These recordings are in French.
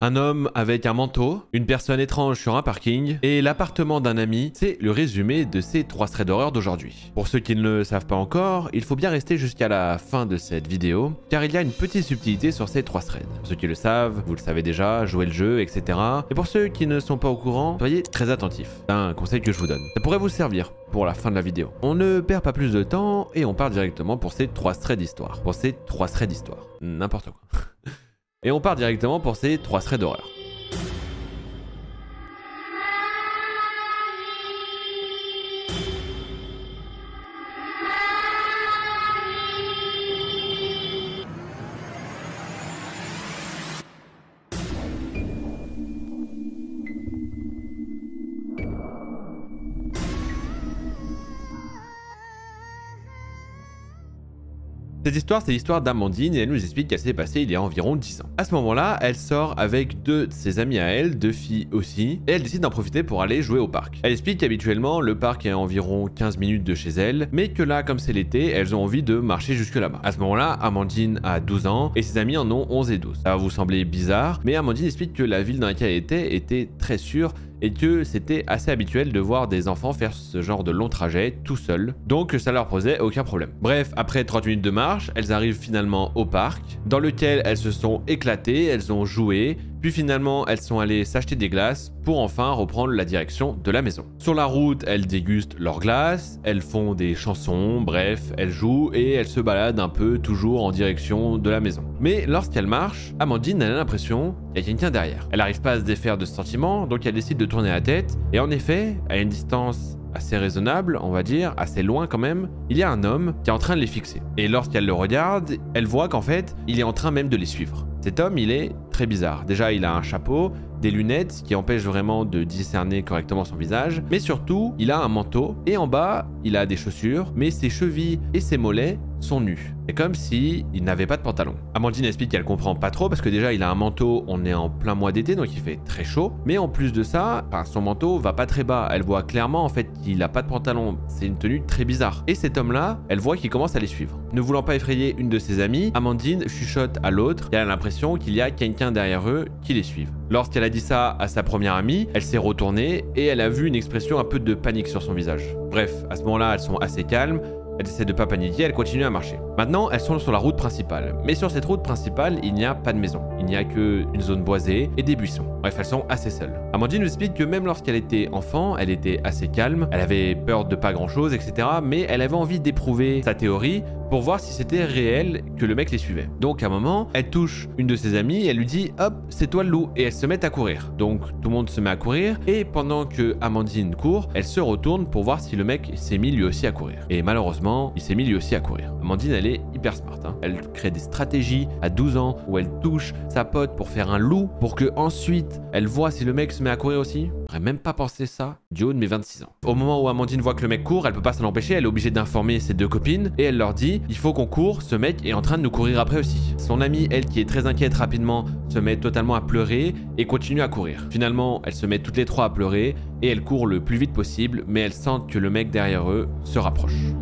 Un homme avec un manteau, une personne étrange sur un parking et l'appartement d'un ami, c'est le résumé de ces 3 threads d'horreur d'aujourd'hui. Pour ceux qui ne le savent pas encore, il faut bien rester jusqu'à la fin de cette vidéo, car il y a une petite subtilité sur ces 3 threads. Pour ceux qui le savent, vous le savez déjà, jouez le jeu, etc. Et pour ceux qui ne sont pas au courant, soyez très attentifs. C'est un conseil que je vous donne. Ça pourrait vous servir pour la fin de la vidéo. On ne perd pas plus de temps et on part directement pour ces 3 threads d'histoire. Pour ces 3 threads d'histoire. N'importe quoi. Et on part directement pour ces 3 threads d'horreur. Cette histoire, c'est l'histoire d'Amandine et elle nous explique qu'elle s'est passée il y a environ 10 ans. À ce moment-là, elle sort avec 2 de ses amies à elle, 2 filles aussi, et elle décide d'en profiter pour aller jouer au parc. Elle explique qu'habituellement, le parc est à environ 15 minutes de chez elle, mais que là, comme c'est l'été, elles ont envie de marcher jusque là-bas. À ce moment-là, Amandine a 12 ans et ses amis en ont 11 et 12. Ça va vous sembler bizarre, mais Amandine explique que la ville dans laquelle elle était très sûre et que c'était assez habituel de voir des enfants faire ce genre de long trajet tout seuls, donc ça leur posait aucun problème. Bref, après 30 minutes de marche, elles arrivent finalement au parc, dans lequel elles se sont éclatées, elles ont joué, puis finalement elles sont allées s'acheter des glaces pour enfin reprendre la direction de la maison. Sur la route, elles dégustent leurs glaces, elles font des chansons, bref, elles jouent et elles se baladent un peu toujours en direction de la maison. Mais lorsqu'elle marche, Amandine a l'impression qu'il y a quelqu'un derrière. Elle n'arrive pas à se défaire de ce sentiment, donc elle décide de tourner la tête et en effet, à une distance assez raisonnable, on va dire, assez loin quand même, il y a un homme qui est en train de les fixer. Et lorsqu'elle le regarde, elle voit qu'en fait, il est en train même de les suivre. Cet homme, il est très bizarre. Déjà, il a un chapeau, des lunettes qui empêchent vraiment de discerner correctement son visage, mais surtout, il a un manteau et en bas, il a des chaussures, mais ses chevilles et ses mollets sont nus. C'est comme si il n'avait pas de pantalon. Amandine explique qu'elle comprend pas trop parce que déjà il a un manteau, on est en plein mois d'été donc il fait très chaud, mais en plus de ça, son manteau va pas très bas. Elle voit clairement en fait qu'il a pas de pantalon. C'est une tenue très bizarre. Et cet homme-là, elle voit qu'il commence à les suivre. Ne voulant pas effrayer une de ses amies, Amandine chuchote à l'autre et elle a l'impression qu'il y a quelqu'un derrière eux qui les suive. Lorsqu'elle a dit ça à sa première amie, elle s'est retournée et elle a vu une expression un peu de panique sur son visage. Bref, à ce moment-là, elles sont assez calmes. Elles essaient de pas paniquer, elles continuent à marcher. Maintenant, elles sont sur la route principale. Mais sur cette route principale, il n'y a pas de maison. Il n'y a qu'une zone boisée et des buissons. Bref, elles sont assez seules. Amandine nous explique que même lorsqu'elle était enfant, elle était assez calme. Elle avait peur de pas grand-chose, etc. Mais elle avait envie d'éprouver sa théorie pour voir si c'était réel que le mec les suivait. Donc à un moment, elle touche une de ses amies et elle lui dit « Hop, c'est toi le loup » et elles se mettent à courir. Donc tout le monde se met à courir et pendant que Amandine court, elle se retourne pour voir si le mec s'est mis lui aussi à courir. Et malheureusement, il s'est mis lui aussi à courir. Amandine, elle est hyper smart. Elle crée des stratégies à 12 ans où elle touche sa pote pour faire un loup pour que ensuite elle voit si le mec se met à courir aussi. J'aurais même pas pensé ça du haut de mes 26 ans. Au moment où Amandine voit que le mec court, elle peut pas s'en empêcher, elle est obligée d'informer ses 2 copines et elle leur dit il faut qu'on court, ce mec est en train de nous courir après aussi. Son amie, elle qui est très inquiète rapidement, se met totalement à pleurer et continue à courir. Finalement, elles se mettent toutes les 3 à pleurer et elles courent le plus vite possible, mais elles sentent que le mec derrière eux se rapproche.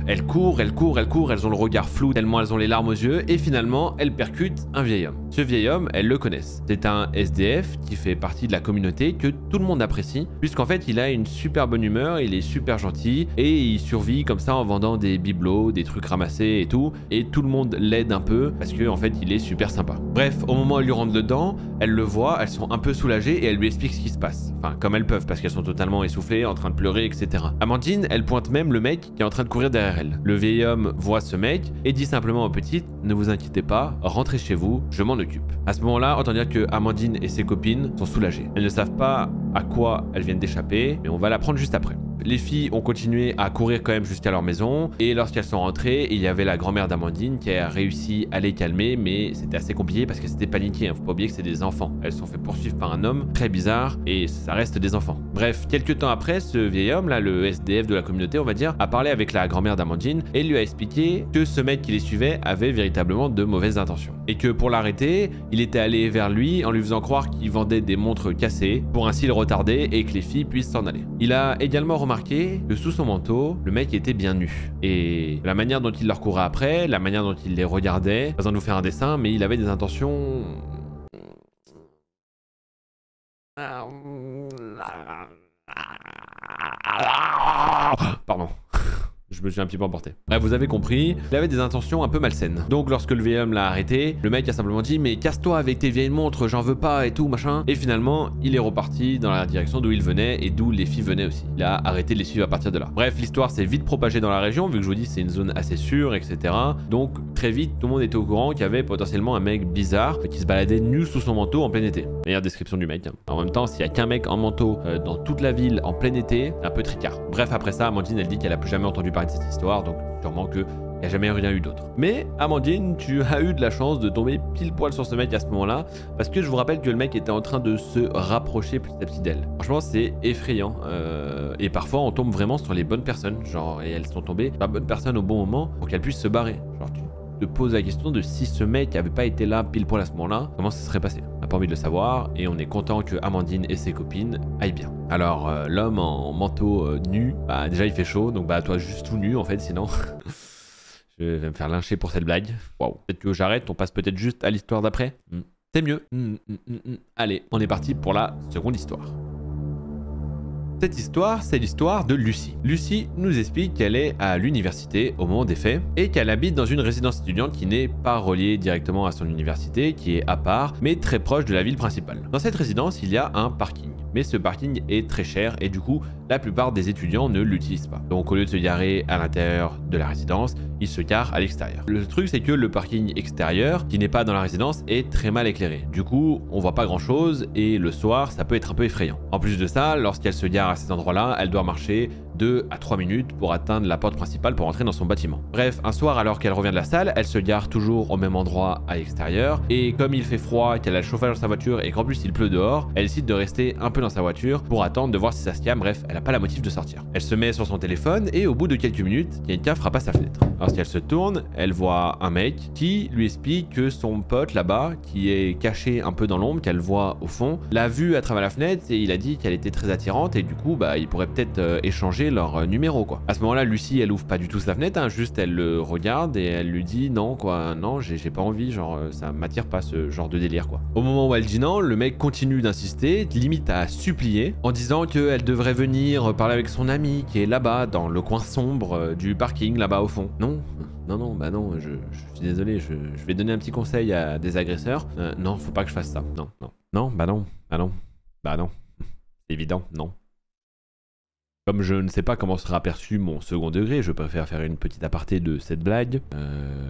Elles courent, elles ont le regard flou tellement elles ont les larmes aux yeux et finalement elles percutent un vieil homme. Ce vieil homme, elles le connaissent. C'est un SDF qui fait partie de la communauté que tout le monde apprécie puisqu'en fait il a une super bonne humeur, il est super gentil et il survit comme ça en vendant des bibelots, des trucs ramassés et tout le monde l'aide un peu parce que en fait il est super sympa. Bref, au moment où elles lui rentrent dedans, elles le voient, elles sont un peu soulagées et elles lui expliquent ce qui se passe. Enfin comme elles peuvent parce qu'elles sont totalement essoufflées, en train de pleurer, etc. Amandine, elle pointe même le mec qui est en train de courir derrière elle. Le vieil homme voit ce mec et dit simplement aux petites « Ne vous inquiétez pas, rentrez chez vous, je m'en occupe ». À ce moment-là, autant dire que Amandine et ses copines sont soulagées. Elles ne savent pas à quoi elles viennent d'échapper, mais on va l'apprendre juste après. Les filles ont continué à courir quand même jusqu'à leur maison et lorsqu'elles sont rentrées, il y avait la grand-mère d'Amandine qui a réussi à les calmer, mais c'était assez compliqué parce que c'était paniqué. Faut pas oublier que c'est des enfants. Elles se sont fait poursuivre par un homme très bizarre et ça reste des enfants. Bref, quelques temps après, ce vieil homme là, le SDF de la communauté, on va dire, a parlé avec la grand-mère d'Amandine et lui a expliqué que ce mec qui les suivait avait véritablement de mauvaises intentions et que pour l'arrêter, il était allé vers lui en lui faisant croire qu'il vendait des montres cassées pour ainsi le retarder et que les filles puissent s'en aller. Il a également remarqué que sous son manteau, le mec était bien nu. Et la manière dont il leur courait après, la manière dont il les regardait, pas besoin de nous faire un dessin, mais il avait des intentions Pardon. Je me suis un petit peu emporté. Bref, vous avez compris, il avait des intentions un peu malsaines. Donc lorsque le vieil homme l'a arrêté, le mec a simplement dit mais casse-toi avec tes vieilles montres, j'en veux pas et tout machin. Et finalement, il est reparti dans la direction d'où il venait et d'où les filles venaient aussi. Il a arrêté de les suivre à partir de là. Bref, l'histoire s'est vite propagée dans la région, vu que je vous dis c'est une zone assez sûre, etc. Donc très vite, tout le monde était au courant qu'il y avait potentiellement un mec bizarre qui se baladait nu sous son manteau en plein été. Meilleure description du mec. En même temps, s'il y a qu'un mec en manteau dans toute la ville en plein été, c'est un peu tricard. Bref, après ça, Amandine, elle dit qu'elle a plus jamais entendu parler de cette histoire, donc sûrement qu'il n'y a jamais rien eu d'autre. Mais Amandine, tu as eu de la chance de tomber pile poil sur ce mec à ce moment-là, parce que je vous rappelle que le mec était en train de se rapprocher petit à petit d'elle. Franchement, c'est effrayant. Et parfois, on tombe vraiment sur les bonnes personnes, genre, et elles sont tombées sur la bonne personne au bon moment pour qu'elles puissent se barrer. Genre, tu te poses la question de si ce mec avait pas été là pile poil à ce moment-là, comment ça serait passé. On n'a pas envie de le savoir, et on est content que Amandine et ses copines aillent bien. Alors, l'homme en manteau nu, bah déjà il fait chaud, donc bah toi juste tout nu en fait, sinon... Je vais me faire lyncher pour cette blague. Waouh. Peut-être que j'arrête, on passe peut-être juste à l'histoire d'après. C'est mieux. Allez, on est parti pour la seconde histoire. Cette histoire, c'est l'histoire de Lucie. Lucie nous explique qu'elle est à l'université au moment des faits et qu'elle habite dans une résidence étudiante qui n'est pas reliée directement à son université, qui est à part, mais très proche de la ville principale. Dans cette résidence, il y a un parking. Mais ce parking est très cher et du coup, la plupart des étudiants ne l'utilisent pas. Donc au lieu de se garer à l'intérieur de la résidence, ils se garent à l'extérieur. Le truc, c'est que le parking extérieur, qui n'est pas dans la résidence, est très mal éclairé. Du coup, on voit pas grand chose et le soir, ça peut être un peu effrayant. En plus de ça, lorsqu'elle se gare à cet endroit-là, elle doit marcher 2 à 3 minutes pour atteindre la porte principale pour entrer dans son bâtiment. Bref, un soir, alors qu'elle revient de la salle, elle se gare toujours au même endroit à l'extérieur et comme il fait froid, qu'elle a le chauffage dans sa voiture et qu'en plus il pleut dehors, elle décide de rester un peu dans sa voiture pour attendre de voir si ça se calme. Bref, elle n'a pas la motive de sortir. Elle se met sur son téléphone et au bout de quelques minutes, quelqu'un frappe à sa fenêtre. Lorsqu'elle se tourne, elle voit un mec qui lui explique que son pote là-bas, qui est caché un peu dans l'ombre, qu'elle voit au fond, l'a vue à travers la fenêtre et il a dit qu'elle était très attirante et du coup, bah, ils pourraient peut-être échanger leur numéro quoi. À ce moment-là, Lucie, elle ouvre pas du tout sa fenêtre, hein, juste elle le regarde et elle lui dit non quoi, non, j'ai pas envie, genre ça m'attire pas ce genre de délire quoi. Au moment où elle dit non, le mec continue d'insister, limite à supplier, en disant qu'elle devrait venir parler avec son ami qui est là-bas dans le coin sombre du parking là-bas au fond. Non, bah non, je suis désolé, je vais donner un petit conseil à des agresseurs. Non, faut pas que je fasse ça. Non, bah non. C'est évident, non. Comme je ne sais pas comment sera perçu mon second degré, je préfère faire une petite aparté de cette blague.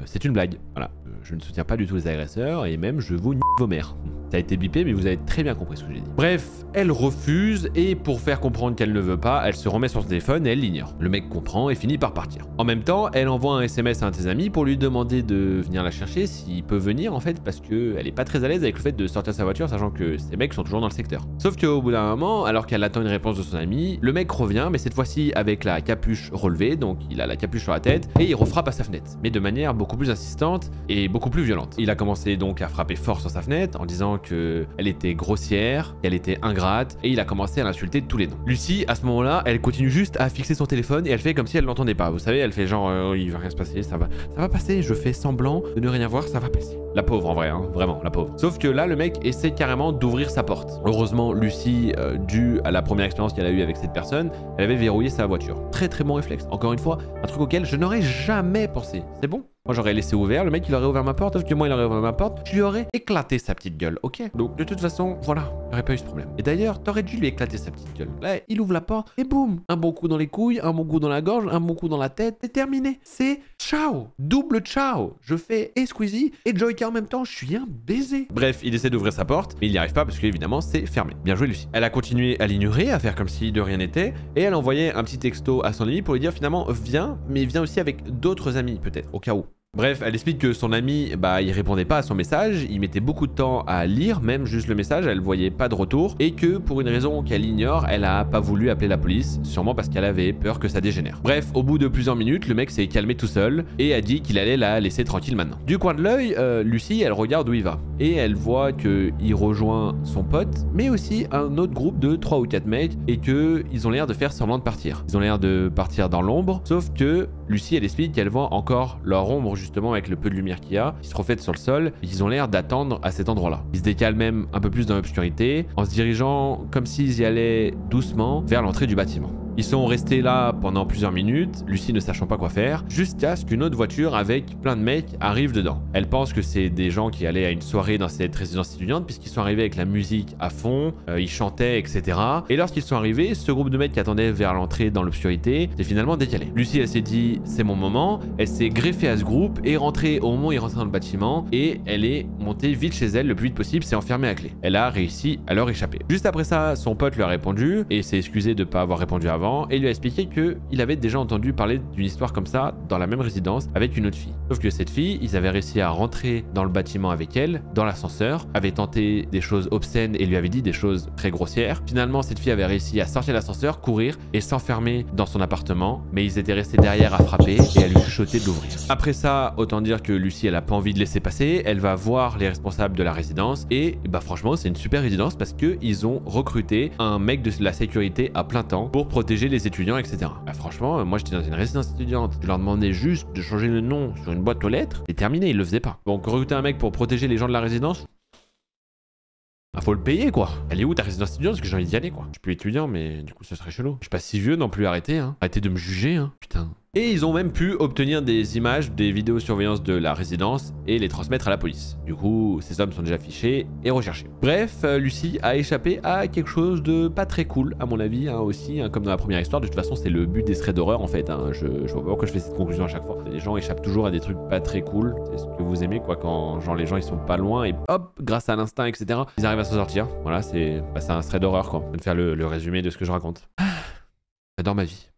C'est une blague, voilà. Je ne soutiens pas du tout les agresseurs et même je vous nique vos mères. Ça a été bipé mais vous avez très bien compris ce que j'ai dit. Bref, elle refuse et pour faire comprendre qu'elle ne veut pas, elle se remet sur son téléphone et elle l'ignore. Le mec comprend et finit par partir. En même temps, elle envoie un SMS à un de ses amis pour lui demander de venir la chercher s'il peut venir en fait parce qu'elle est pas très à l'aise avec le fait de sortir sa voiture sachant que ces mecs sont toujours dans le secteur. Sauf qu'au bout d'un moment, alors qu'elle attend une réponse de son ami, le mec revient mais cette fois-ci avec la capuche relevée, donc il a la capuche sur la tête et il refrappe à sa fenêtre, mais de manière beaucoup plus insistante et beaucoup plus violente. Il a commencé donc à frapper fort sur sa fenêtre en disant qu'elle était grossière, qu'elle était ingrate et il a commencé à l'insulter de tous les noms. Lucie, à ce moment-là, elle continue juste à fixer son téléphone et elle fait comme si elle l'entendait pas. Vous savez, elle fait genre il va rien se passer, ça va passer, je fais semblant de ne rien voir, ça va passer. La pauvre en vrai, hein, vraiment, la pauvre. Sauf que là, le mec essaie carrément d'ouvrir sa porte. Heureusement, Lucie, dû à la première expérience qu'elle a eue avec cette personne, elle avait verrouillé sa voiture. Très très bon réflexe. Encore une fois, un truc auquel je n'aurais jamais pensé. C'est bon? Moi j'aurais laissé ouvert, le mec il aurait ouvert ma porte, sauf que moi il aurait ouvert ma porte, je lui aurais éclaté sa petite gueule, ok? Donc de toute façon, voilà, il n'y aurait pas eu ce problème. Et d'ailleurs, t'aurais dû lui éclater sa petite gueule. Là, il ouvre la porte et boum! Un bon coup dans les couilles, un bon coup dans la gorge, un bon coup dans la tête, c'est terminé. C'est ciao! Double ciao! Je fais et Squeezie et Joyka en même temps, je suis un baiser. Bref, il essaie d'ouvrir sa porte, mais il n'y arrive pas parce qu'évidemment c'est fermé. Bien joué Lucie. Elle a continué à l'ignorer, à faire comme si de rien n'était, et elle envoyait un petit texto à son ami pour lui dire finalement viens, mais viens aussi avec d'autres amis peut-être, au cas où. Bref, elle explique que son ami, bah, il répondait pas à son message, il mettait beaucoup de temps à lire, même juste le message, elle voyait pas de retour, et que pour une raison qu'elle ignore, elle a pas voulu appeler la police, sûrement parce qu'elle avait peur que ça dégénère. Bref, au bout de plusieurs minutes, le mec s'est calmé tout seul, et a dit qu'il allait la laisser tranquille maintenant. Du coin de l'œil, Lucie, elle regarde où il va, et elle voit qu'il rejoint son pote, mais aussi un autre groupe de 3 ou 4 mecs, et qu'ils ont l'air de faire semblant de partir. Ils ont l'air de partir dans l'ombre, sauf que Lucie, elle explique qu'elle voit encore leur ombre justement avec le peu de lumière qu'il y a, qui se reflète sur le sol, et qu'ils ont l'air d'attendre à cet endroit-là. Ils se décalent même un peu plus dans l'obscurité, en se dirigeant comme s'ils y allaient doucement vers l'entrée du bâtiment. Ils sont restés là pendant plusieurs minutes, Lucie ne sachant pas quoi faire, jusqu'à ce qu'une autre voiture avec plein de mecs arrive dedans. Elle pense que c'est des gens qui allaient à une soirée dans cette résidence étudiante puisqu'ils sont arrivés avec la musique à fond, ils chantaient, etc. Et lorsqu'ils sont arrivés, ce groupe de mecs qui attendait vers l'entrée dans l'obscurité s'est finalement décalé. Lucie, elle s'est dit c'est mon moment, elle s'est greffée à ce groupe et rentrée au moment où ils rentraient dans le bâtiment et elle est montée vite chez elle le plus vite possible, s'est enfermée à clé. Elle a réussi à leur échapper. Juste après ça, son pote lui a répondu et s'est excusé de ne pas avoir répondu avant et lui a expliqué qu'il avait déjà entendu parler d'une histoire comme ça dans la même résidence avec une autre fille. Sauf que cette fille, ils avaient réussi à rentrer dans le bâtiment avec elle, dans l'ascenseur, avait tenté des choses obscènes et lui avait dit des choses très grossières. Finalement, cette fille avait réussi à sortir de l'ascenseur, courir et s'enfermer dans son appartement, mais ils étaient restés derrière à frapper et à lui chuchoter de l'ouvrir. Après ça, autant dire que Lucie, elle a pas envie de laisser passer, elle va voir les responsables de la résidence et bah franchement, c'est une super résidence parce qu'ils ont recruté un mec de la sécurité à plein temps pour protéger les étudiants, etc. Bah, franchement, moi j'étais dans une résidence étudiante, je leur demandais juste de changer le nom sur une boîte aux lettres, c'est terminé, ils le faisaient pas. Donc recruter un mec pour protéger les gens de la résidence, bah, faut le payer quoi. Elle est où ta résidence étudiante parce que j'ai envie d'y aller quoi. Je suis plus étudiant mais du coup ce serait chelou. Je suis pas si vieux non plus, arrêtez hein. Arrêtez de me juger hein, putain. Et ils ont même pu obtenir des images, des vidéosurveillance de la résidence et les transmettre à la police. Du coup, ces hommes sont déjà fichés et recherchés. Bref, Lucie a échappé à quelque chose de pas très cool, à mon avis, hein, aussi, hein, comme dans la première histoire. De toute façon, c'est le but des threads d'horreur, en fait. Hein. Je vois pas pourquoi je fais cette conclusion à chaque fois. Les gens échappent toujours à des trucs pas très cool. C'est ce que vous aimez, quoi, quand genre les gens ils sont pas loin et hop, grâce à l'instinct, etc., ils arrivent à s'en sortir. Voilà, c'est un thread d'horreur, quoi. Je vais faire le résumé de ce que je raconte. J'adore ma vie.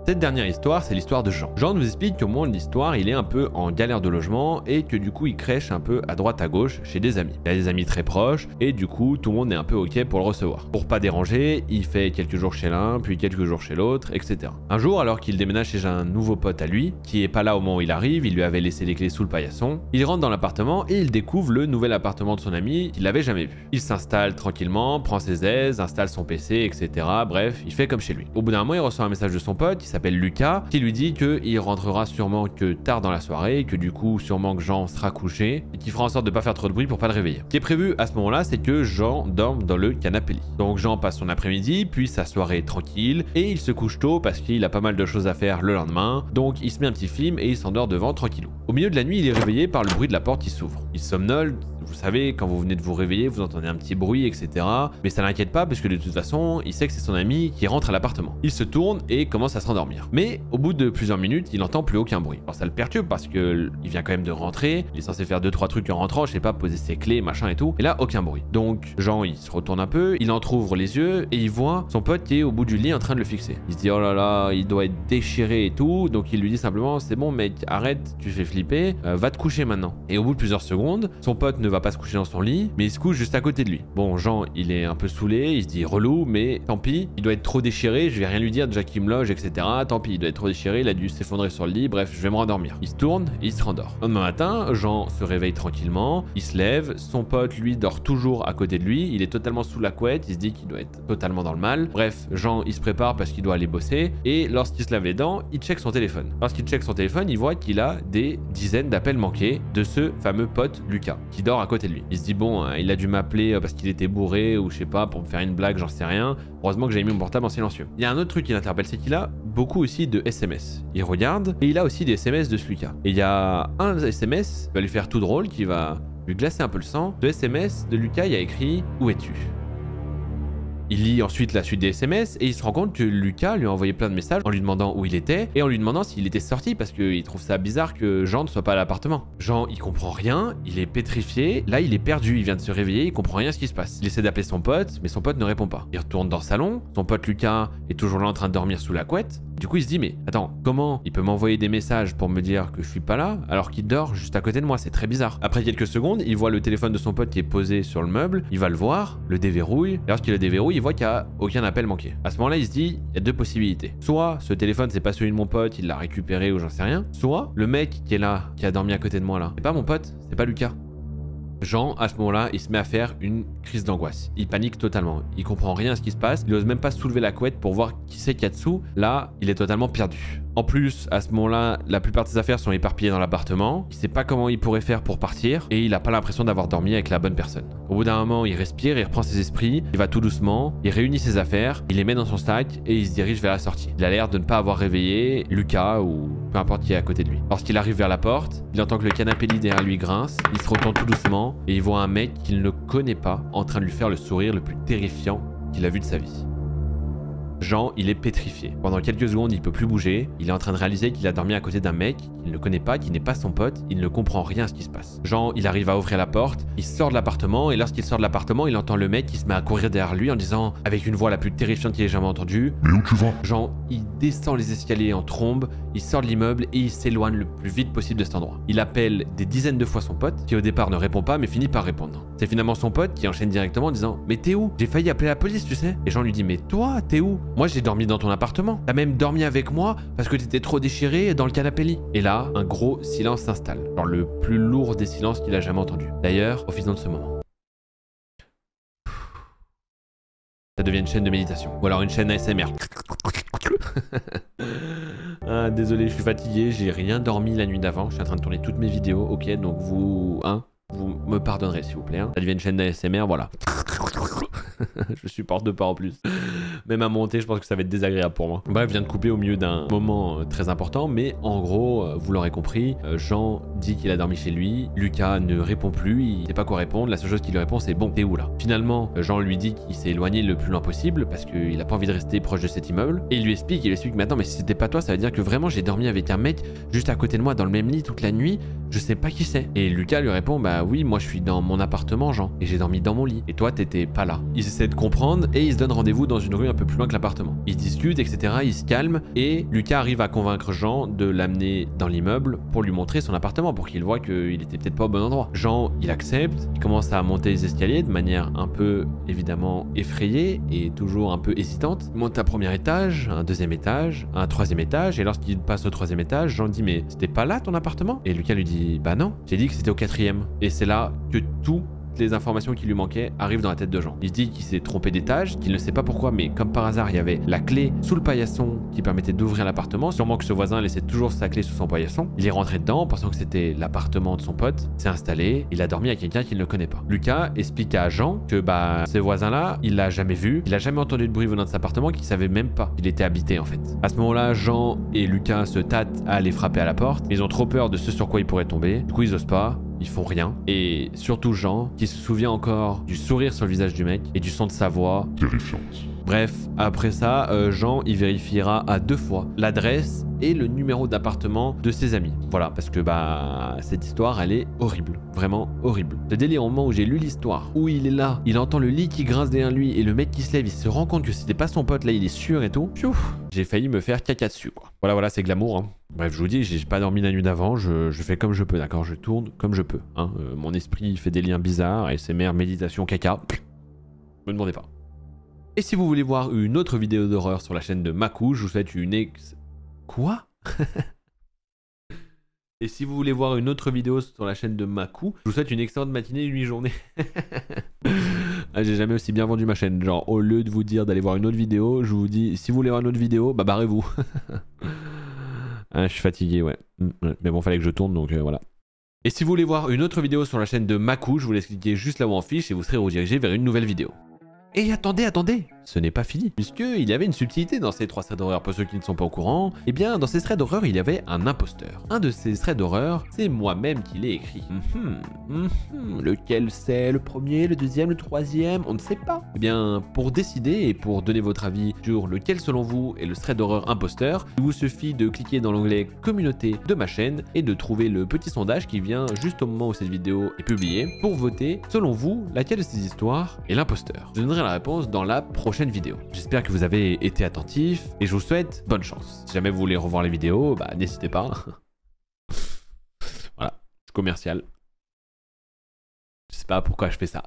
Cette dernière histoire, c'est l'histoire de Jean. Jean nous explique qu'au moment de l'histoire, il est un peu en galère de logement et que du coup, il crèche un peu à droite à gauche chez des amis. Il a des amis très proches et du coup, tout le monde est un peu ok pour le recevoir. Pour pas déranger, il fait quelques jours chez l'un, puis quelques jours chez l'autre, etc. Un jour, alors qu'il déménage chez un nouveau pote à lui, qui est pas là au moment où il arrive, il lui avait laissé les clés sous le paillasson, il rentre dans l'appartement et il découvre le nouvel appartement de son ami qu'il n'avait jamais vu. Il s'installe tranquillement, prend ses aises, installe son PC, etc. Bref, il fait comme chez lui. Au bout d'un moment, il reçoit un message de son pote, s'appelle Lucas, qui lui dit qu'il rentrera sûrement que tard dans la soirée, que du coup sûrement que Jean sera couché et qu'il fera en sorte de pas faire trop de bruit pour pas le réveiller. Ce qui est prévu à ce moment-là, c'est que Jean dorme dans le canapé lit. Donc Jean passe son après-midi, puis sa soirée tranquille et il se couche tôt parce qu'il a pas mal de choses à faire le lendemain. Donc il se met un petit film et il s'endort devant tranquillou. Au milieu de la nuit, il est réveillé par le bruit de la porte qui s'ouvre. Il somnole. Vous savez, quand vous venez de vous réveiller, vous entendez un petit bruit, etc. Mais ça l'inquiète pas parce que de toute façon, il sait que c'est son ami qui rentre à l'appartement. Il se tourne et commence à se rendormir. Mais au bout de plusieurs minutes, il n'entend plus aucun bruit. Alors ça le perturbe parce que il vient quand même de rentrer. Il est censé faire 2-3 trucs en rentrant, je sais pas, poser ses clés, machin et tout. Et là, aucun bruit. Donc Jean, il se retourne un peu, il entrouvre les yeux et il voit son pote qui est au bout du lit en train de le fixer. Il se dit oh là là, il doit être déchiré et tout. Donc il lui dit simplement c'est bon mec, arrête, tu fais flipper, va te coucher maintenant. Et au bout de plusieurs secondes, son pote ne va pas se coucher dans son lit, mais il se couche juste à côté de lui. Bon, Jean, il est un peu saoulé, il se dit relou, mais tant pis, il doit être trop déchiré, je vais rien lui dire déjà qu'il me loge, etc. Tant pis, il doit être trop déchiré, il a dû s'effondrer sur le lit, bref, je vais me rendormir. Il se tourne et il se rendort. Le lendemain matin, Jean se réveille tranquillement, il se lève, son pote, lui, dort toujours à côté de lui, il est totalement sous la couette, il se dit qu'il doit être totalement dans le mal. Bref, Jean, il se prépare parce qu'il doit aller bosser, et lorsqu'il se lave les dents, il check son téléphone. Lorsqu'il check son téléphone, il voit qu'il a des dizaines d'appels manqués de ce fameux pote Lucas, qui dort à côté de lui. Il se dit bon, il a dû m'appeler parce qu'il était bourré ou je sais pas, pour me faire une blague, j'en sais rien. Heureusement que j'avais mis mon portable en silencieux. Il y a un autre truc qui l'interpelle, c'est qu'il a beaucoup aussi de SMS. Il regarde et il a aussi des SMS de ce Lucas. Et il y a un SMS qui va lui faire tout drôle, qui va lui glacer un peu le sang. De SMS de Lucas, il y a écrit « Où es-tu » Il lit ensuite la suite des SMS et il se rend compte que Lucas lui a envoyé plein de messages en lui demandant où il était et en lui demandant s'il était sorti parce qu'il trouve ça bizarre que Jean ne soit pas à l'appartement. Jean, il comprend rien, il est pétrifié, là il est perdu, il vient de se réveiller, il comprend rien ce qui se passe. Il essaie d'appeler son pote, mais son pote ne répond pas. Il retourne dans le salon, son pote Lucas est toujours là en train de dormir sous la couette. Du coup il se dit mais attends, comment il peut m'envoyer des messages pour me dire que je suis pas là alors qu'il dort juste à côté de moi, c'est très bizarre. Après quelques secondes, il voit le téléphone de son pote qui est posé sur le meuble, il va le voir, le déverrouille, et lorsqu'il le déverrouille, il voit qu'il n'y a aucun appel manqué. À ce moment-là, il se dit, il y a deux possibilités. Soit ce téléphone, c'est pas celui de mon pote, il l'a récupéré ou j'en sais rien. Soit le mec qui est là, qui a dormi à côté de moi là, c'est pas mon pote, c'est pas Lucas. Jean, à ce moment-là, il se met à faire une crise d'angoisse. Il panique totalement. Il comprend rien à ce qui se passe. Il ose même pas soulever la couette pour voir qui c'est qu'il y a dessous. Là, il est totalement perdu. En plus, à ce moment-là, la plupart de ses affaires sont éparpillées dans l'appartement. Il sait pas comment il pourrait faire pour partir et il a pas l'impression d'avoir dormi avec la bonne personne. Au bout d'un moment, il respire, il reprend ses esprits, il va tout doucement, il réunit ses affaires, il les met dans son sac et il se dirige vers la sortie. Il a l'air de ne pas avoir réveillé Lucas ou peu importe qui est à côté de lui. Lorsqu'il arrive vers la porte, il entend que le canapé lit derrière lui grince, il se retourne tout doucement et il voit un mec qu'il ne connaît pas en train de lui faire le sourire le plus terrifiant qu'il a vu de sa vie. Jean, il est pétrifié. Pendant quelques secondes, il peut plus bouger. Il est en train de réaliser qu'il a dormi à côté d'un mec qu'il ne connaît pas, qui n'est pas son pote. Il ne comprend rien à ce qui se passe. Jean, il arrive à ouvrir la porte. Il sort de l'appartement et lorsqu'il sort de l'appartement, il entend le mec qui se met à courir derrière lui en disant, avec une voix la plus terrifiante qu'il ait jamais entendue, « Mais où tu vas ?» Jean, il descend les escaliers en trombe, il sort de l'immeuble et il s'éloigne le plus vite possible de cet endroit. Il appelle des dizaines de fois son pote, qui au départ ne répond pas mais finit par répondre. C'est finalement son pote qui enchaîne directement en disant, « Mais t'es où? J'ai failli appeler la police, tu sais. » Et Jean lui dit, « Mais toi, t'es où? Moi j'ai dormi dans ton appartement. T'as même dormi avec moi parce que t'étais trop déchiré dans le canapé lit. » Et là, un gros silence s'installe. Genre le plus lourd des silences qu'il a jamais entendu. D'ailleurs, profitons de ce moment. Ça devient une chaîne de méditation. Ou alors une chaîne ASMR. Ah, désolé, je suis fatigué, j'ai rien dormi la nuit d'avant. Je suis en train de tourner toutes mes vidéos. Ok, donc vous me pardonnerez s'il vous plaît. Ça devient une chaîne d'ASMR, voilà. Je supporte pas en plus. Même à monter, je pense que ça va être désagréable pour moi. Bref, je viens de couper au milieu d'un moment très important, mais en gros, vous l'aurez compris, Jean dit qu'il a dormi chez lui, Lucas ne répond plus, il sait pas quoi répondre, la seule chose qu'il lui répond c'est « Bon, t'es où là ?» Finalement, Jean lui dit qu'il s'est éloigné le plus loin possible parce qu'il a pas envie de rester proche de cet immeuble, et il lui explique mais attends, mais si c'était pas toi, ça veut dire que vraiment j'ai dormi avec un mec juste à côté de moi dans le même lit toute la nuit, je sais pas qui c'est. Et Lucas lui répond « Bah oui, moi je suis dans mon appartement, Jean, et j'ai dormi dans mon lit, et toi t'étais pas là. » Ils essaient de comprendre et ils se donnent rendez-vous dans une rue un peu plus loin que l'appartement. Ils discutent, etc. Ils se calment et Lucas arrive à convaincre Jean de l'amener dans l'immeuble pour lui montrer son appartement, pour qu'il voit qu'il était peut-être pas au bon endroit. Jean, il accepte, il commence à monter les escaliers de manière un peu évidemment effrayée et toujours un peu hésitante. Il monte un premier étage, un deuxième étage, un troisième étage et lorsqu'il passe au troisième étage, Jean dit « Mais c'était pas là ton appartement ?» Et Lucas lui dit « Bah non, j'ai dit que c'était au quatrième. » Et c'est là que tout les informations qui lui manquaient arrivent dans la tête de Jean. Il se dit qu'il s'est trompé d'étage, qu'il ne sait pas pourquoi, mais comme par hasard, il y avait la clé sous le paillasson qui permettait d'ouvrir l'appartement. Sûrement que ce voisin laissait toujours sa clé sous son paillasson. Il est rentré dedans, pensant que c'était l'appartement de son pote, s'est installé, il a dormi avec quelqu'un qu'il ne connaît pas. Lucas explique à Jean que ces voisins-là, il l'a jamais vu, il a jamais entendu de bruit venant de cet appartement, qu'il savait même pas qu'il était habité en fait. À ce moment-là, Jean et Lucas se tâtent à aller frapper à la porte, mais ils ont trop peur de ce sur quoi ils pourraient tomber. Du coup, ils osent pas. Ils font rien. Et surtout Jean, qui se souvient encore du sourire sur le visage du mec et du son de sa voix terrifiante. Bref, après ça, Jean, il vérifiera à 2 fois l'adresse et le numéro d'appartement de ses amis. Voilà, parce que cette histoire, elle est horrible. Vraiment horrible. Le délire au moment où j'ai lu l'histoire, où il est là, il entend le lit qui grince derrière lui et le mec qui se lève, il se rend compte que c'était pas son pote, là il est sûr et tout. J'ai failli me faire caca dessus quoi. Voilà, c'est glamour hein. Bref, je vous dis, j'ai pas dormi la nuit d'avant, je fais comme je peux, d'accord? Je tourne comme je peux. Hein. Mon esprit fait des liens bizarres, ASMR, méditation, caca. Me demandez pas. Et si vous voulez voir une autre vidéo d'horreur sur la chaîne de Makou, je vous souhaite une Quoi? Et si vous voulez voir une autre vidéo sur la chaîne de Makou, je vous souhaite une excellente matinée et une journée. Ah, j'ai jamais aussi bien vendu ma chaîne. Genre, au lieu de vous dire d'aller voir une autre vidéo, je vous dis, si vous voulez voir une autre vidéo, bah barrez-vous. Ah, je suis fatigué, ouais. Mais bon, fallait que je tourne, donc voilà. Et si vous voulez voir une autre vidéo sur la chaîne de Makou, je vous laisse cliquer juste là-haut en fiche et vous serez redirigé vers une nouvelle vidéo. Et attendez, ce n'est pas fini, puisqu'il y avait une subtilité dans ces 3 threads d'horreur. Pour ceux qui ne sont pas au courant, eh bien dans ces threads d'horreur il y avait un imposteur. Un de ces threads d'horreur, c'est moi-même qui l'ai écrit. Lequel c'est? Le premier, le deuxième, le troisième? On ne sait pas. Eh bien pour décider et pour donner votre avis sur lequel selon vous est le thread d'horreur imposteur, il vous suffit de cliquer dans l'onglet communauté de ma chaîne et de trouver le petit sondage qui vient juste au moment où cette vidéo est publiée pour voter selon vous laquelle de ces histoires est l'imposteur. Je donnerai la réponse dans la prochaine vidéo. J'espère que vous avez été attentifs et je vous souhaite bonne chance. Si jamais vous voulez revoir les vidéos, n'hésitez pas. Voilà, je suis commercial. Je sais pas pourquoi je fais ça.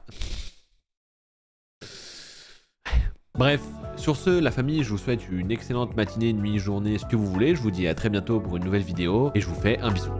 Bref, sur ce, la famille, je vous souhaite une excellente matinée, nuit, journée, ce que vous voulez. Je vous dis à très bientôt pour une nouvelle vidéo et je vous fais un bisou.